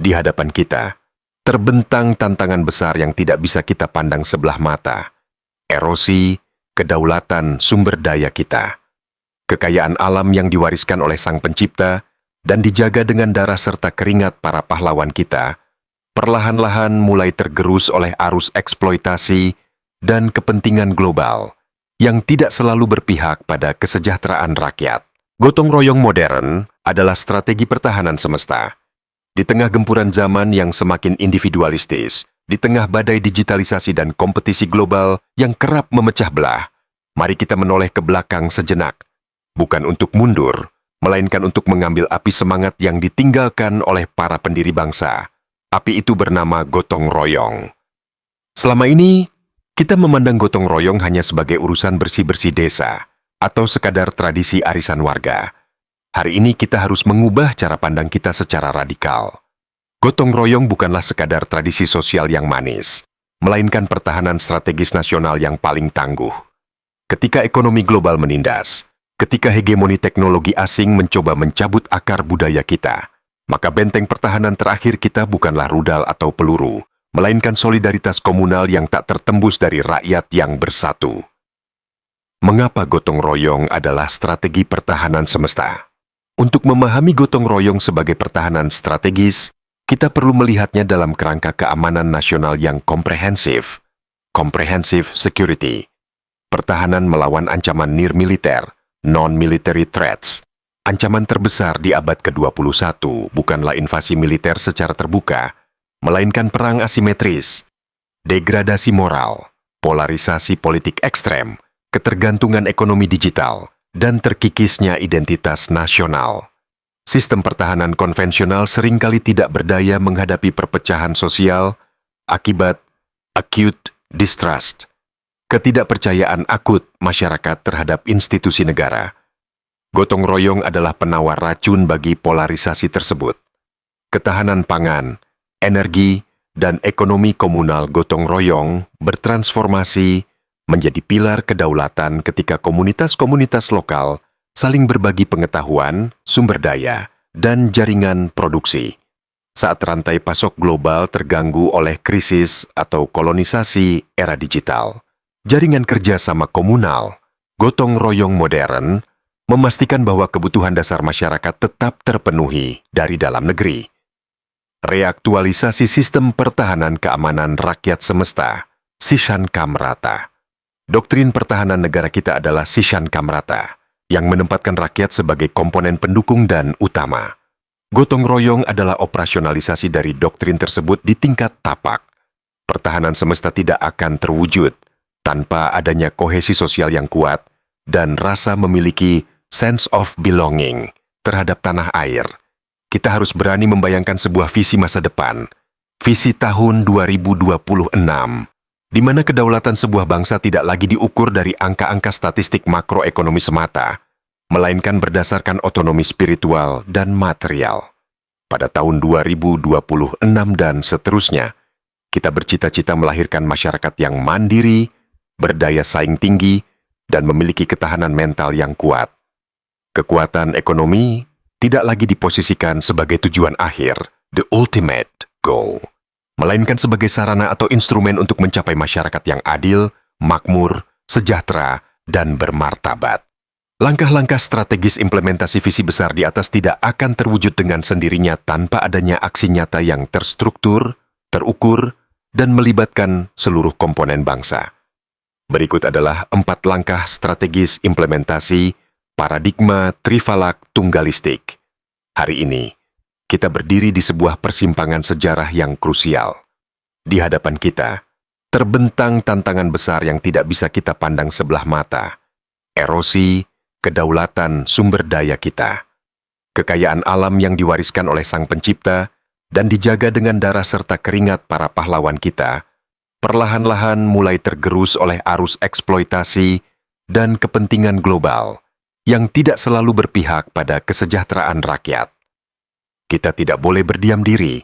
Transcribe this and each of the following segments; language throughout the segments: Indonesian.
Di hadapan kita, terbentang tantangan besar yang tidak bisa kita pandang sebelah mata. Erosi, kedaulatan sumber daya kita. Kekayaan alam yang diwariskan oleh Sang Pencipta dan dijaga dengan darah serta keringat para pahlawan kita, perlahan-lahan mulai tergerus oleh arus eksploitasi dan kepentingan global yang tidak selalu berpihak pada kesejahteraan rakyat. Gotong royong modern adalah strategi pertahanan semesta. Di tengah gempuran zaman yang semakin individualistis, di tengah badai digitalisasi dan kompetisi global yang kerap memecah belah, mari kita menoleh ke belakang sejenak, bukan untuk mundur, melainkan untuk mengambil api semangat yang ditinggalkan oleh para pendiri bangsa. Api itu bernama gotong royong. Selama ini, kita memandang gotong royong hanya sebagai urusan bersih-bersih desa atau sekadar tradisi arisan warga. Hari ini kita harus mengubah cara pandang kita secara radikal. Gotong royong bukanlah sekadar tradisi sosial yang manis, melainkan pertahanan strategis nasional yang paling tangguh. Ketika ekonomi global menindas, ketika hegemoni teknologi asing mencoba mencabut akar budaya kita, maka benteng pertahanan terakhir kita bukanlah rudal atau peluru, melainkan solidaritas komunal yang tak tertembus dari rakyat yang bersatu. Mengapa gotong royong adalah strategi pertahanan semesta? Untuk memahami gotong royong sebagai pertahanan strategis, kita perlu melihatnya dalam kerangka keamanan nasional yang komprehensif. Comprehensive security. Pertahanan melawan ancaman nir-militer, non-military threats. Ancaman terbesar di abad ke-21 bukanlah invasi militer secara terbuka, melainkan perang asimetris, degradasi moral, polarisasi politik ekstrem, ketergantungan ekonomi digital, dan terkikisnya identitas nasional. Sistem pertahanan konvensional seringkali tidak berdaya menghadapi perpecahan sosial akibat acute distrust, ketidakpercayaan akut masyarakat terhadap institusi negara. Gotong royong adalah penawar racun bagi polarisasi tersebut. Ketahanan pangan, energi, dan ekonomi komunal gotong royong bertransformasi menjadi pilar kedaulatan ketika komunitas-komunitas lokal saling berbagi pengetahuan, sumber daya, dan jaringan produksi. Saat rantai pasok global terganggu oleh krisis atau kolonisasi era digital, jaringan kerjasama komunal, gotong royong modern, memastikan bahwa kebutuhan dasar masyarakat tetap terpenuhi dari dalam negeri. Reaktualisasi sistem pertahanan keamanan rakyat semesta, Sishan Kamrata. Doktrin pertahanan negara kita adalah Sishan Kamrata, yang menempatkan rakyat sebagai komponen pendukung dan utama. Gotong royong adalah operasionalisasi dari doktrin tersebut di tingkat tapak. Pertahanan semesta tidak akan terwujud tanpa adanya kohesi sosial yang kuat dan rasa memiliki sense of belonging terhadap tanah air. Kita harus berani membayangkan sebuah visi masa depan, visi tahun 2026, di mana kedaulatan sebuah bangsa tidak lagi diukur dari angka-angka statistik makroekonomi semata, melainkan berdasarkan otonomi spiritual dan material. Pada tahun 2026 dan seterusnya, kita bercita-cita melahirkan masyarakat yang mandiri, berdaya saing tinggi, dan memiliki ketahanan mental yang kuat. Kekuatan ekonomi tidak lagi diposisikan sebagai tujuan akhir, the ultimate goal, melainkan sebagai sarana atau instrumen untuk mencapai masyarakat yang adil, makmur, sejahtera, dan bermartabat. Langkah-langkah strategis implementasi visi besar di atas tidak akan terwujud dengan sendirinya tanpa adanya aksi nyata yang terstruktur, terukur, dan melibatkan seluruh komponen bangsa. Berikut adalah 4 langkah strategis implementasi paradigma trifalak tunggalistik. Hari ini, kita berdiri di sebuah persimpangan sejarah yang krusial. Di hadapan kita, terbentang tantangan besar yang tidak bisa kita pandang sebelah mata. Erosi, kedaulatan sumber daya kita. Kekayaan alam yang diwariskan oleh Sang Pencipta dan dijaga dengan darah serta keringat para pahlawan kita, perlahan-lahan mulai tergerus oleh arus eksploitasi dan kepentingan global yang tidak selalu berpihak pada kesejahteraan rakyat. Kita tidak boleh berdiam diri.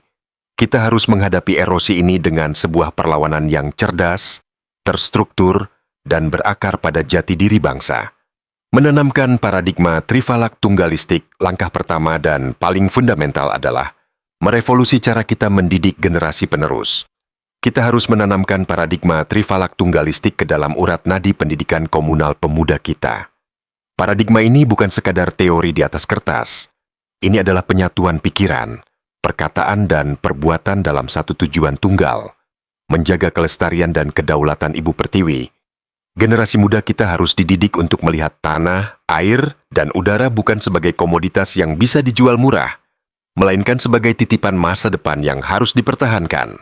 Kita harus menghadapi erosi ini dengan sebuah perlawanan yang cerdas, terstruktur, dan berakar pada jati diri bangsa. Menanamkan paradigma trifalak tunggalistik, langkah pertama dan paling fundamental adalah merevolusi cara kita mendidik generasi penerus. Kita harus menanamkan paradigma trifalak tunggalistik ke dalam urat nadi pendidikan komunal pemuda kita. Paradigma ini bukan sekadar teori di atas kertas. Ini adalah penyatuan pikiran, perkataan dan perbuatan dalam satu tujuan tunggal, menjaga kelestarian dan kedaulatan Ibu Pertiwi. Generasi muda kita harus dididik untuk melihat tanah, air, dan udara bukan sebagai komoditas yang bisa dijual murah, melainkan sebagai titipan masa depan yang harus dipertahankan.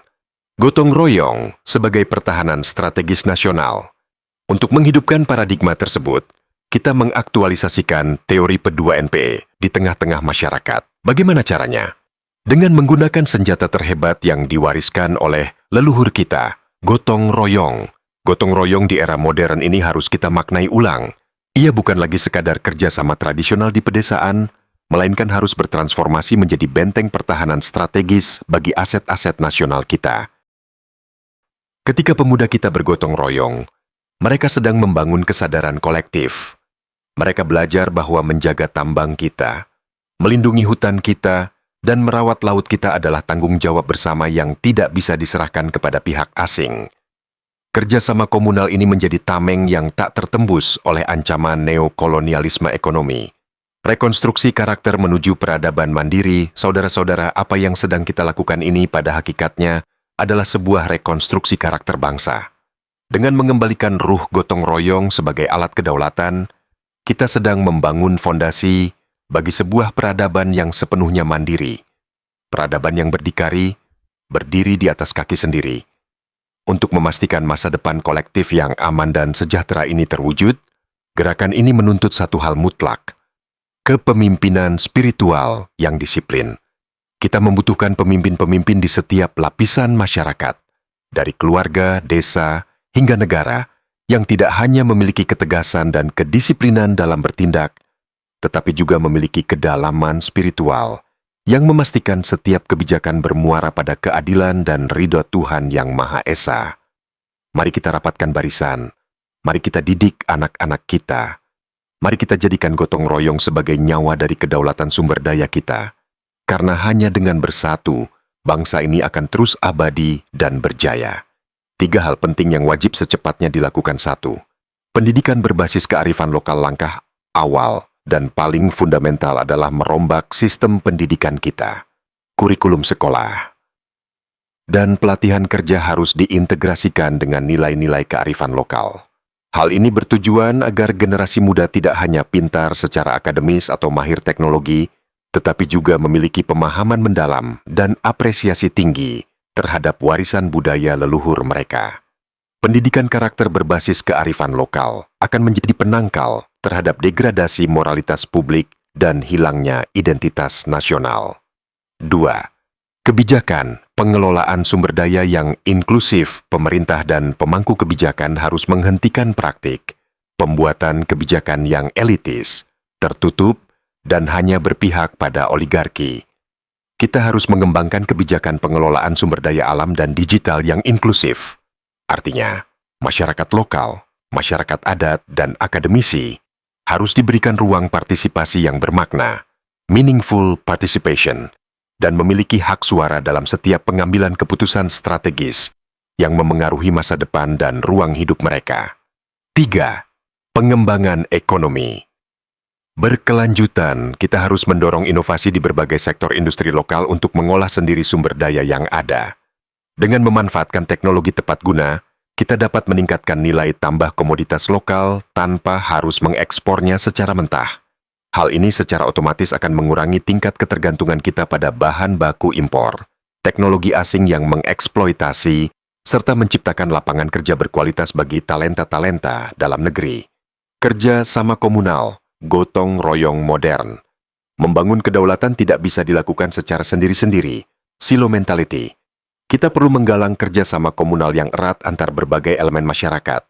Gotong royong sebagai pertahanan strategis nasional. Untuk menghidupkan paradigma tersebut, kita mengaktualisasikan teori P2NPE di tengah-tengah masyarakat. Bagaimana caranya? Dengan menggunakan senjata terhebat yang diwariskan oleh leluhur kita, gotong royong. Gotong royong di era modern ini harus kita maknai ulang. Ia bukan lagi sekadar kerjasama tradisional di pedesaan, melainkan harus bertransformasi menjadi benteng pertahanan strategis bagi aset-aset nasional kita. Ketika pemuda kita bergotong royong, mereka sedang membangun kesadaran kolektif. Mereka belajar bahwa menjaga tambang kita, melindungi hutan kita, dan merawat laut kita adalah tanggung jawab bersama yang tidak bisa diserahkan kepada pihak asing. Kerjasama komunal ini menjadi tameng yang tak tertembus oleh ancaman neokolonialisme ekonomi. Rekonstruksi karakter menuju peradaban mandiri, saudara-saudara, apa yang sedang kita lakukan ini pada hakikatnya adalah sebuah rekonstruksi karakter bangsa. Dengan mengembalikan ruh gotong royong sebagai alat kedaulatan, kita sedang membangun fondasi bagi sebuah peradaban yang sepenuhnya mandiri. Peradaban yang berdikari, berdiri di atas kaki sendiri. Untuk memastikan masa depan kolektif yang aman dan sejahtera ini terwujud, gerakan ini menuntut satu hal mutlak, kepemimpinan spiritual yang disiplin. Kita membutuhkan pemimpin-pemimpin di setiap lapisan masyarakat, dari keluarga, desa, hingga negara, yang tidak hanya memiliki ketegasan dan kedisiplinan dalam bertindak, tetapi juga memiliki kedalaman spiritual yang memastikan setiap kebijakan bermuara pada keadilan dan ridho Tuhan Yang Maha Esa. Mari kita rapatkan barisan, mari kita didik anak-anak kita, mari kita jadikan gotong royong sebagai nyawa dari kedaulatan sumber daya kita, karena hanya dengan bersatu, bangsa ini akan terus abadi dan berjaya. 3 hal penting yang wajib secepatnya dilakukan. 1. Pendidikan berbasis kearifan lokal. Langkah awal dan paling fundamental adalah merombak sistem pendidikan kita. Kurikulum sekolah dan pelatihan kerja harus diintegrasikan dengan nilai-nilai kearifan lokal. Hal ini bertujuan agar generasi muda tidak hanya pintar secara akademis atau mahir teknologi, tetapi juga memiliki pemahaman mendalam dan apresiasi tinggi terhadap warisan budaya leluhur mereka. Pendidikan karakter berbasis kearifan lokal akan menjadi penangkal terhadap degradasi moralitas publik dan hilangnya identitas nasional. 2. Kebijakan pengelolaan sumber daya yang inklusif. Pemerintah dan pemangku kebijakan harus menghentikan praktik pembuatan kebijakan yang elitis, tertutup, dan hanya berpihak pada oligarki. Kita harus mengembangkan kebijakan pengelolaan sumber daya alam dan digital yang inklusif. Artinya, masyarakat lokal, masyarakat adat, dan akademisi harus diberikan ruang partisipasi yang bermakna, meaningful participation, dan memiliki hak suara dalam setiap pengambilan keputusan strategis yang memengaruhi masa depan dan ruang hidup mereka. 3. Pengembangan ekonomi. Berkelanjutan, kita harus mendorong inovasi di berbagai sektor industri lokal untuk mengolah sendiri sumber daya yang ada. Dengan memanfaatkan teknologi tepat guna, kita dapat meningkatkan nilai tambah komoditas lokal tanpa harus mengekspornya secara mentah. Hal ini secara otomatis akan mengurangi tingkat ketergantungan kita pada bahan baku impor, teknologi asing yang mengeksploitasi, serta menciptakan lapangan kerja berkualitas bagi talenta-talenta dalam negeri. Kerja sama komunal, gotong royong modern. Membangun kedaulatan tidak bisa dilakukan secara sendiri-sendiri, silo mentality. Kita perlu menggalang kerjasama komunal yang erat antar berbagai elemen masyarakat.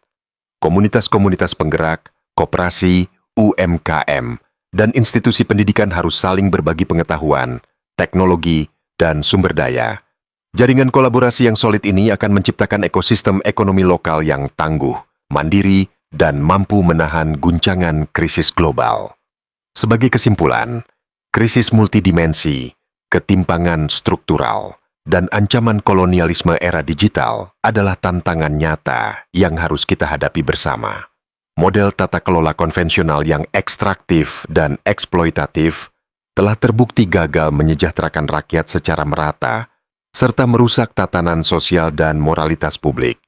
Komunitas-komunitas penggerak, koperasi, UMKM, dan institusi pendidikan harus saling berbagi pengetahuan, teknologi, dan sumber daya. Jaringan kolaborasi yang solid ini akan menciptakan ekosistem ekonomi lokal yang tangguh, mandiri, dan mampu menahan guncangan krisis global. Sebagai kesimpulan, krisis multidimensi, ketimpangan struktural, dan ancaman kolonialisme era digital adalah tantangan nyata yang harus kita hadapi bersama. Model tata kelola konvensional yang ekstraktif dan eksploitatif telah terbukti gagal menyejahterakan rakyat secara merata, serta merusak tatanan sosial dan moralitas publik.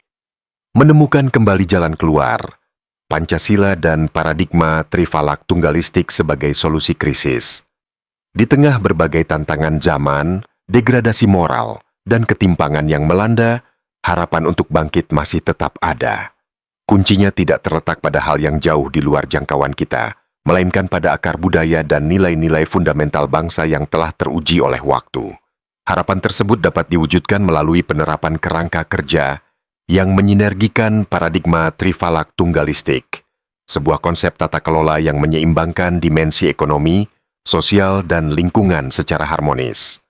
Menemukan kembali jalan keluar, Pancasila dan paradigma trifalak tunggalistik sebagai solusi krisis. Di tengah berbagai tantangan zaman, degradasi moral, dan ketimpangan yang melanda, harapan untuk bangkit masih tetap ada. Kuncinya tidak terletak pada hal yang jauh di luar jangkauan kita, melainkan pada akar budaya dan nilai-nilai fundamental bangsa yang telah teruji oleh waktu. Harapan tersebut dapat diwujudkan melalui penerapan kerangka kerja yang menyinergikan paradigma trifalak tunggalistik, sebuah konsep tata kelola yang menyeimbangkan dimensi ekonomi, sosial, dan lingkungan secara harmonis.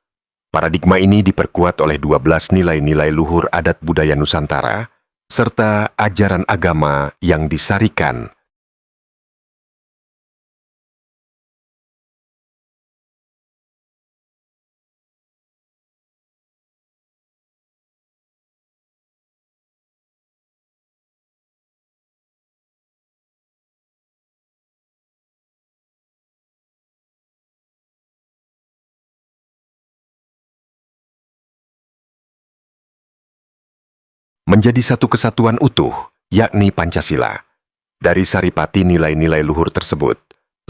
Paradigma ini diperkuat oleh 12 nilai-nilai luhur adat budaya Nusantara, serta ajaran agama yang disarikan. Menjadi satu kesatuan utuh, yakni Pancasila. Dari saripati nilai-nilai luhur tersebut,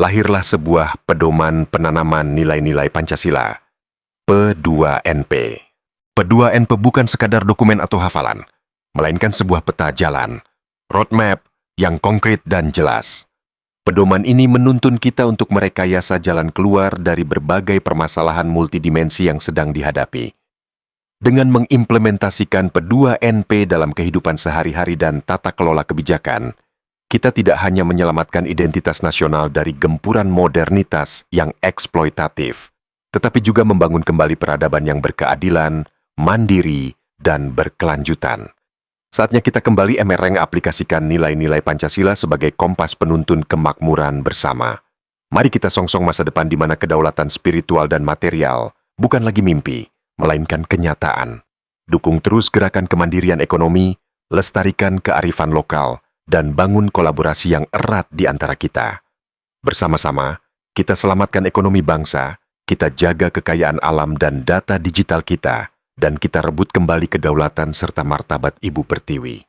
lahirlah sebuah pedoman penanaman nilai-nilai Pancasila, P2NP. P2NP bukan sekadar dokumen atau hafalan, melainkan sebuah peta jalan, roadmap yang konkret dan jelas. Pedoman ini menuntun kita untuk merekayasa jalan keluar dari berbagai permasalahan multidimensi yang sedang dihadapi. Dengan mengimplementasikan P2NP dalam kehidupan sehari-hari dan tata kelola kebijakan, kita tidak hanya menyelamatkan identitas nasional dari gempuran modernitas yang eksploitatif, tetapi juga membangun kembali peradaban yang berkeadilan, mandiri, dan berkelanjutan. Saatnya kita kembali aplikasikan nilai-nilai Pancasila sebagai kompas penuntun kemakmuran bersama. Mari kita songsong masa depan di mana kedaulatan spiritual dan material bukan lagi mimpi, melainkan kenyataan. Dukung terus gerakan kemandirian ekonomi, lestarikan kearifan lokal, dan bangun kolaborasi yang erat di antara kita. Bersama-sama, kita selamatkan ekonomi bangsa, kita jaga kekayaan alam dan data digital kita, dan kita rebut kembali kedaulatan serta martabat Ibu Pertiwi.